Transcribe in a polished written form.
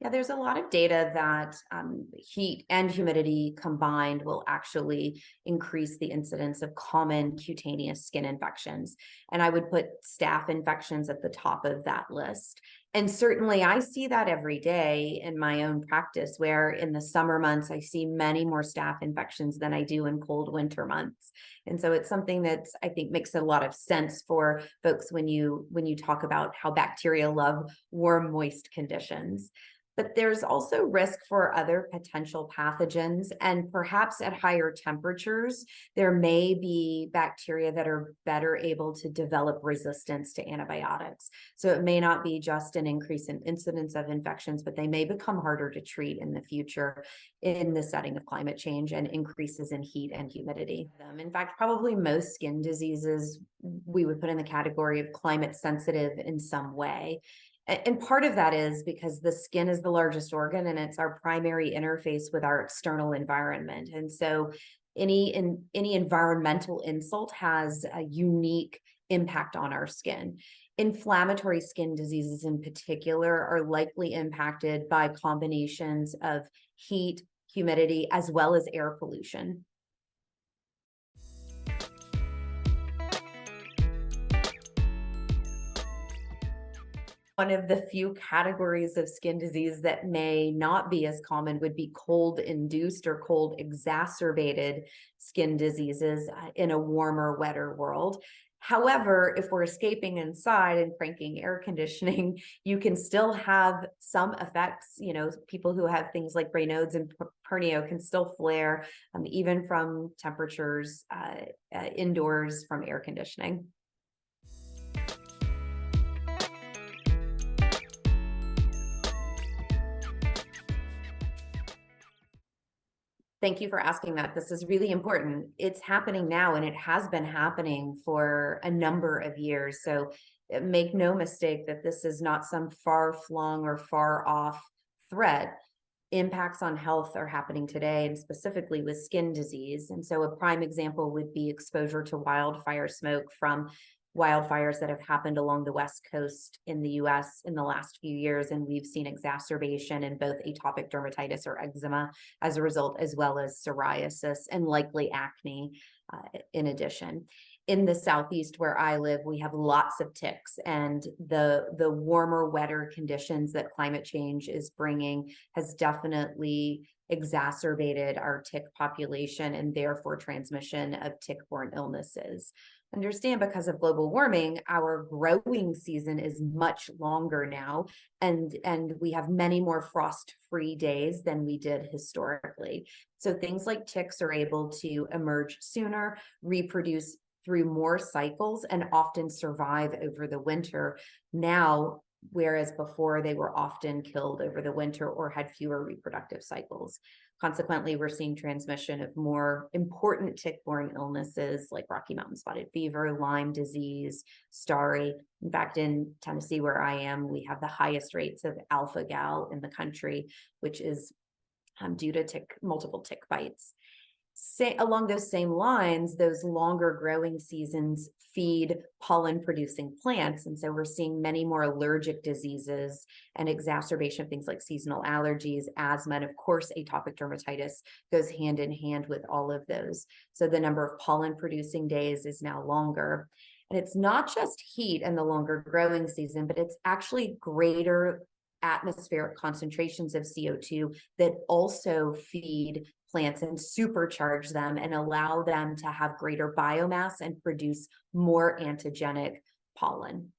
Yeah, there's a lot of data that heat and humidity combined will actually increase the incidence of common cutaneous skin infections. And I would put staph infections at the top of that list. And certainly I see that every day in my own practice, where in the summer months, I see many more staph infections than I do in cold winter months. And so it's something that I think makes a lot of sense for folks when you talk about how bacteria love warm, moist conditions. But there's also risk for other potential pathogens, and perhaps at higher temperatures, there may be bacteria that are better able to develop resistance to antibiotics. So it may not be just an increase in incidence of infections, but they may become harder to treat in the future in the setting of climate change and increases in heat and humidity. In fact, probably most skin diseases we would put in the category of climate sensitive in some way. And part of that is because the skin is the largest organ and it's our primary interface with our external environment. And so any environmental insult has a unique impact on our skin. Inflammatory skin diseases in particular are likely impacted by combinations of heat, humidity, as well as air pollution. One of the few categories of skin disease that may not be as common would be cold induced or cold exacerbated skin diseases in a warmer, wetter world. However, if we're escaping inside and cranking air conditioning, you can still have some effects. People who have things like Raynaud's and Pernio can still flare, even from temperatures indoors from air conditioning. Thank you for asking that. This is really important. It's happening now, and it has been happening for a number of years. So make no mistake that this is not some far-flung or far-off threat. Impacts on health are happening today, and specifically with skin disease. And so a prime example would be exposure to wildfire smoke from wildfires that have happened along the West Coast in the US in the last few years. And we've seen exacerbation in both atopic dermatitis or eczema as a result, as well as psoriasis and likely acne in addition. In the Southeast where I live, we have lots of ticks, and the warmer, wetter conditions that climate change is bringing has definitely exacerbated our tick population and therefore transmission of tick-borne illnesses. Understand, because of global warming, our growing season is much longer now, and we have many more frost-free days than we did historically. So things like ticks are able to emerge sooner, reproduce through more cycles, and often survive over the winter now, whereas before they were often killed over the winter or had fewer reproductive cycles. Consequently, we're seeing transmission of more important tick-borne illnesses like Rocky Mountain spotted fever, Lyme disease, Starry. In fact, in Tennessee, where I am, we have the highest rates of alpha-gal in the country, which is due to multiple tick bites. Along those same lines, those longer growing seasons feed pollen-producing plants. And so we're seeing many more allergic diseases and exacerbation of things like seasonal allergies, asthma, and of course, atopic dermatitis goes hand in hand with all of those. So the number of pollen-producing days is now longer. And it's not just heat and the longer growing season, but it's actually greater atmospheric concentrations of CO2 that also feed plants and supercharge them and allow them to have greater biomass and produce more antigenic pollen.